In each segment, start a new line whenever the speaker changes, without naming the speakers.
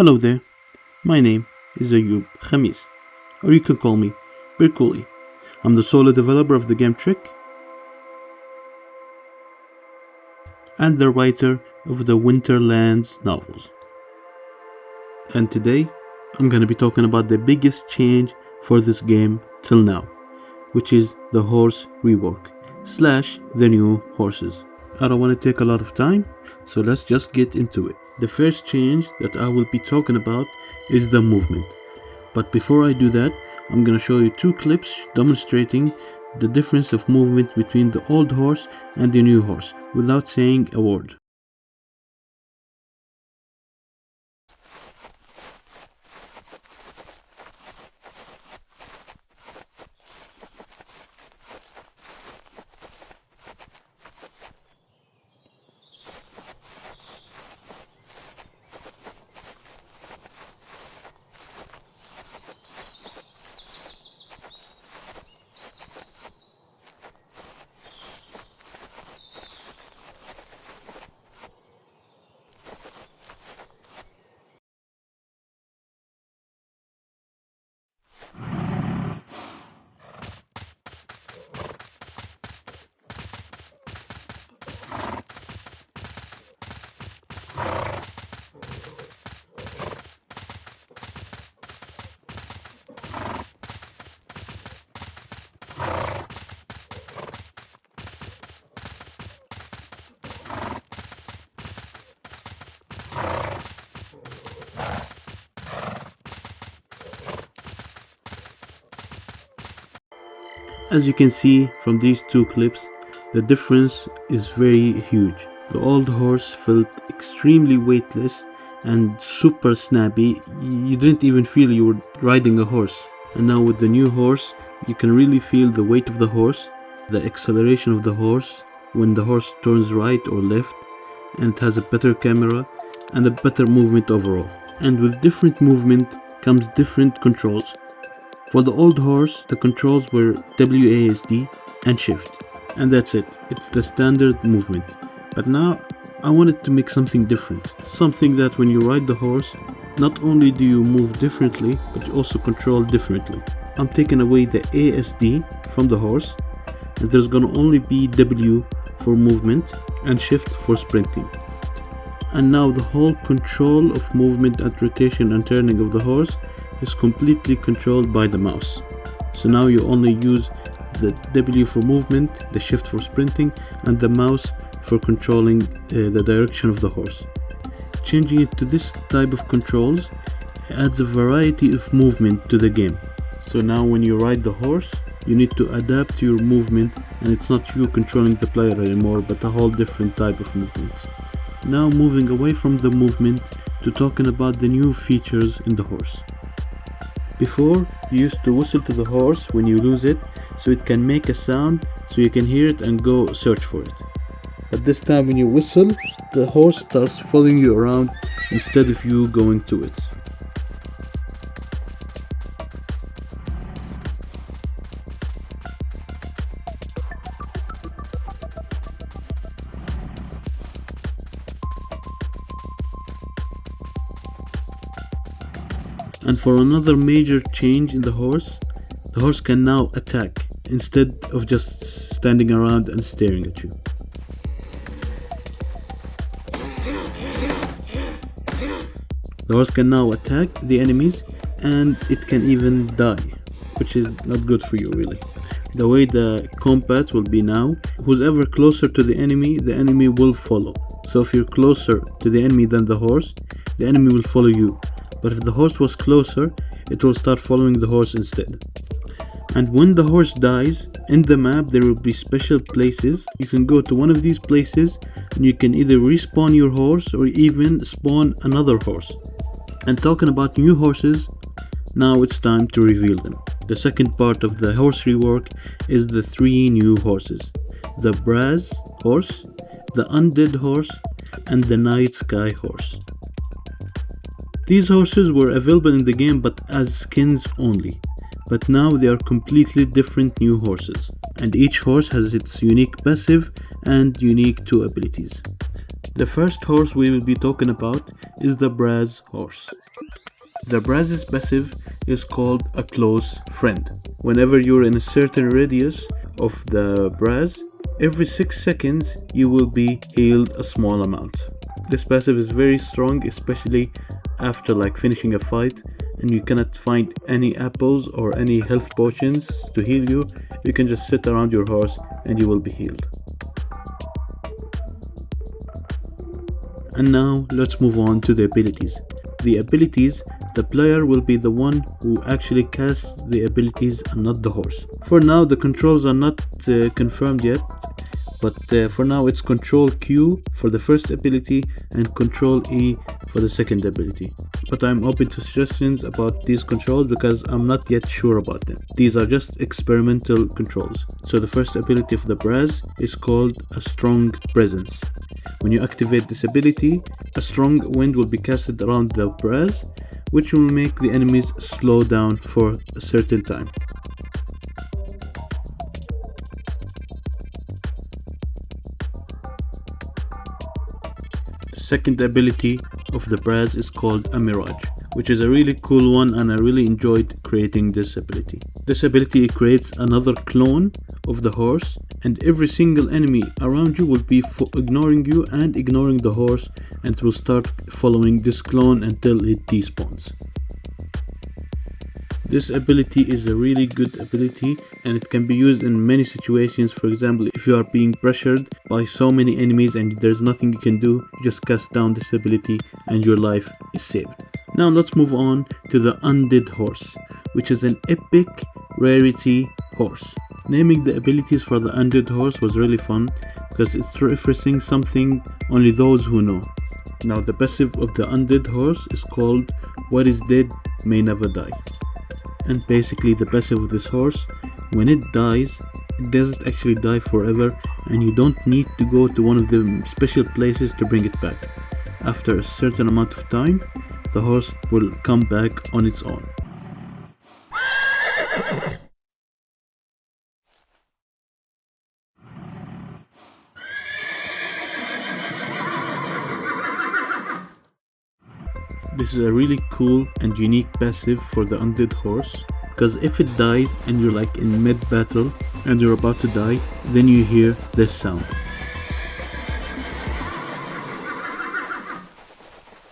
Hello there, my name is Ayub Khamis, or you can call me Birkuli. I'm the solo developer of the game Trick and the writer of the Winterlands novels. And today, I'm gonna be talking about the biggest change for this game till now, which is the horse rework / the new horses. I don't want to take a lot of time, so let's just get into it. The first change that I will be talking about is the movement. But before I do that, I'm gonna show you 2 clips demonstrating the difference of movement between the old horse and the new horse without saying a word. As you can see from these 2 clips, the difference is very huge. The old horse felt extremely weightless and super snappy. You didn't even feel you were riding a horse. And now with the new horse, you can really feel the weight of the horse, the acceleration of the horse when the horse turns right or left, and it has a better camera and a better movement overall. And with different movement comes different controls. For the old horse, the controls were WASD and shift, and that's it. It's the standard movement. But now I wanted to make something different, something that when you ride the horse, not only do you move differently, but you also control differently. I'm taking away the ASD from the horse, and there's gonna only be W for movement and shift for sprinting. And now the whole control of movement and rotation and turning of the horse is completely controlled by the mouse. So now you only use the W for movement, the shift for sprinting, and the mouse for controlling the direction of the horse. Changing it to this type of controls adds a variety of movement to the game. So now when you ride the horse, you need to adapt your movement, and it's not you controlling the player anymore, but a whole different type of movement. Now moving away from the movement to talking about the new features in the horse. Before, you used to whistle to the horse when you lose it, so it can make a sound so you can hear it and go search for it. But this time when you whistle, the horse starts following you around instead of you going to it. And for another major change in the horse can now attack instead of just standing around and staring at you. The horse can now attack the enemies, and it can even die, which is not good for you really. The way the combat will be now, who's ever closer to the enemy will follow. So if you're closer to the enemy than the enemy will follow you. But if the horse was closer, it will start following the horse instead. And when the horse dies, in the map there will be special places. You can go to one of these places and you can either respawn your horse or even spawn another horse. And talking about new horses, now it's time to reveal them. The second part of the horse rework is the 3 new horses: the Braz Horse, the Undead Horse, and the Nightsky Horse. These horses were available in the game but as skins only, but now they are completely different new horses, and each horse has its unique passive and unique 2 abilities. The first horse we will be talking about is the Braz Horse. The Braz's passive is called a close friend. Whenever you're in a certain radius of the Braz, every 6 seconds you will be healed a small amount. This passive is very strong, especially after finishing a fight and you cannot find any apples or any health potions to heal you. You can just sit around your horse and you will be healed. And now let's move on to the abilities. The abilities, the player will be the one who actually casts the abilities and not the horse. For now the controls are not confirmed yet, but for now it's Control Q for the first ability and Control E for the second ability. But I'm open to suggestions about these controls because I'm not yet sure about them. These are just experimental controls. So the first ability of the Braz is called a Strong Presence. When you activate this ability, a strong wind will be casted around the Braz, which will make the enemies slow down for a certain time. The second ability of the Braz is called a Mirage, which is a really cool one, and I really enjoyed creating this ability. This ability creates another clone of the horse, and every single enemy around you will be ignoring you and ignoring the horse, and it will start following this clone until it despawns. This ability is a really good ability and it can be used in many situations. For example, if you are being pressured by so many enemies and there's nothing you can do, you just cast down this ability and your life is saved. Now let's move on to the Undead Horse, which is an epic rarity horse. Naming the abilities for the Undead Horse was really fun because it's referencing something only those who know. Now the passive of the Undead Horse is called What is Dead May Never Die. And basically the passive of this horse, when it dies, it doesn't actually die forever and you don't need to go to one of the special places to bring it back. After a certain amount of time, the horse will come back on its own. This is a really cool and unique passive for the Undead Horse, because if it dies and you're in mid battle and you're about to die, then you hear this sound.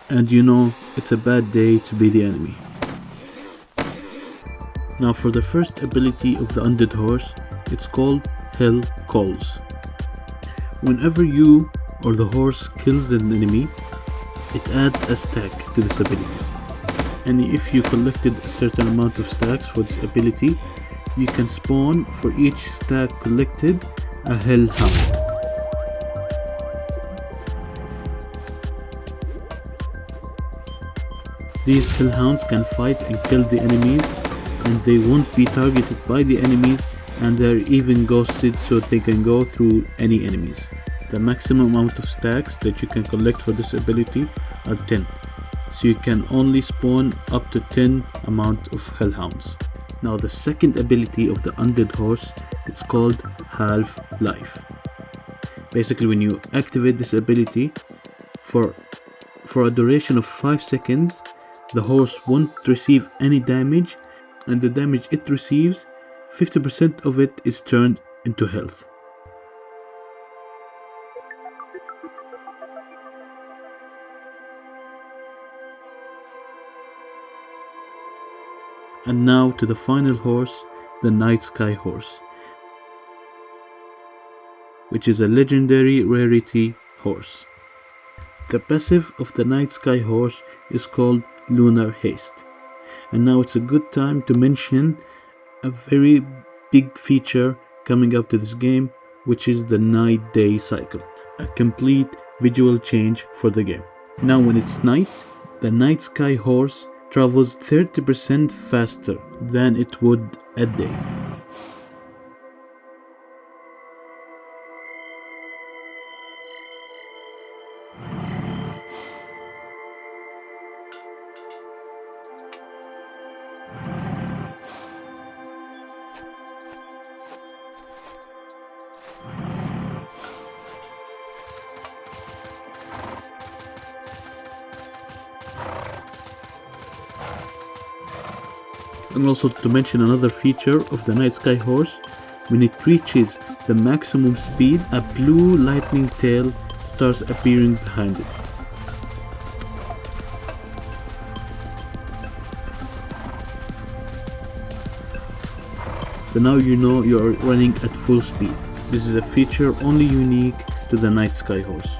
And you know it's a bad day to be the enemy. Now for the first ability of the Undead Horse, it's called Hell Calls. Whenever you or the horse kills an enemy, it adds a stack to this ability. And if you collected a certain amount of stacks for this ability, you can spawn for each stack collected a hellhound. These hellhounds can fight and kill the enemies, and they won't be targeted by the enemies, and they're even ghosted so they can go through any enemies. The maximum amount of stacks that you can collect for this ability are 10, so you can only spawn up to 10 amount of hellhounds. Now the second ability of the Undead Horse, it's called Half-Life. Basically when you activate this ability, for a duration of 5 seconds, the horse won't receive any damage, and the damage it receives, 50% of it is turned into health. And now to the final horse, the Nightsky Horse, which is a legendary rarity horse. The passive of the Nightsky Horse is called Lunar Haste. And now it's a good time to mention a very big feature coming up to this game, which is the night-day cycle, a complete visual change for the game. Now when it's night, the Nightsky Horse travels 30% faster than it would at day. And also to mention another feature of the Nightsky Horse, when it reaches the maximum speed, a blue lightning tail starts appearing behind it. So now you know you are running at full speed. This is a feature only unique to the Nightsky Horse.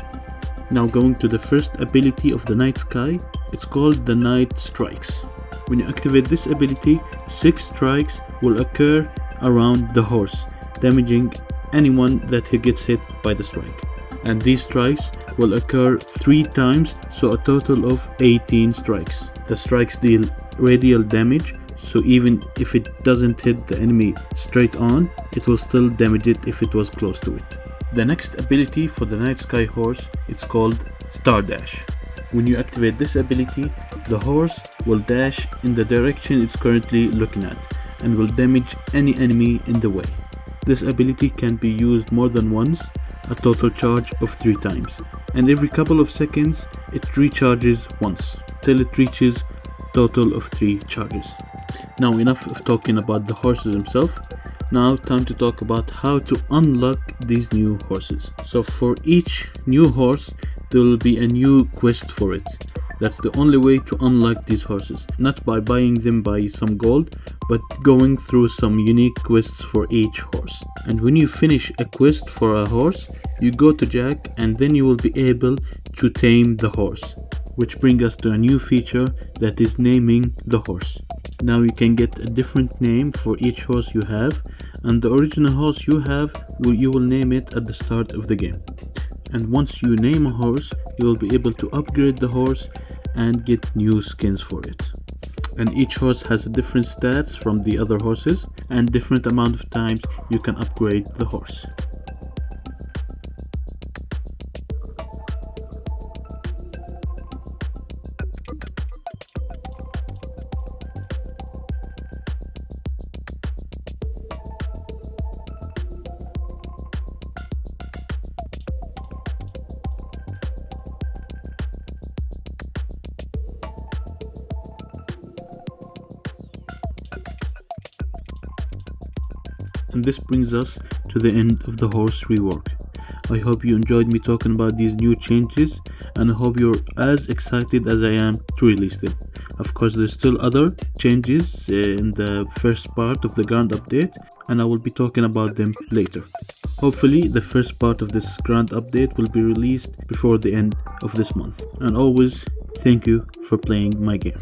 Now going to the first ability of the Nightsky, it's called the Night Strikes. When you activate this ability, 6 strikes will occur around the horse, damaging anyone that gets hit by the strike. And these strikes will occur 3 times, so a total of 18 strikes. The strikes deal radial damage, so even if it doesn't hit the enemy straight on, it will still damage it if it was close to it. The next ability for the Nightsky Horse, it's called Star Dash. When you activate this ability, the horse will dash in the direction it's currently looking at and will damage any enemy in the way. This ability can be used more than once, a total charge of 3 times, and every couple of seconds it recharges once till it reaches total of 3 charges. Now enough of talking about the horses themselves. Now time to talk about how to unlock these new horses. So for each new horse there will be a new quest for it. That's the only way to unlock these horses, not by buying them by some gold, but going through some unique quests for each horse. And when you finish a quest for a horse, you go to Jack and then you will be able to tame the horse, which brings us to a new feature that is naming the horse. Now you can get a different name for each horse you have, and the original horse you have, you will name it at the start of the game. And once you name a horse, you will be able to upgrade the horse and get new skins for it. And each horse has different stats from the other horses and different amount of times you can upgrade the horse. And this brings us to the end of the horse rework. I hope you enjoyed me talking about these new changes, and I hope you're as excited as I am to release them. Of course, there's still other changes in the first part of the Grand Update, and I will be talking about them later. Hopefully, the first part of this Grand Update will be released before the end of this month. And always, thank you for playing my game.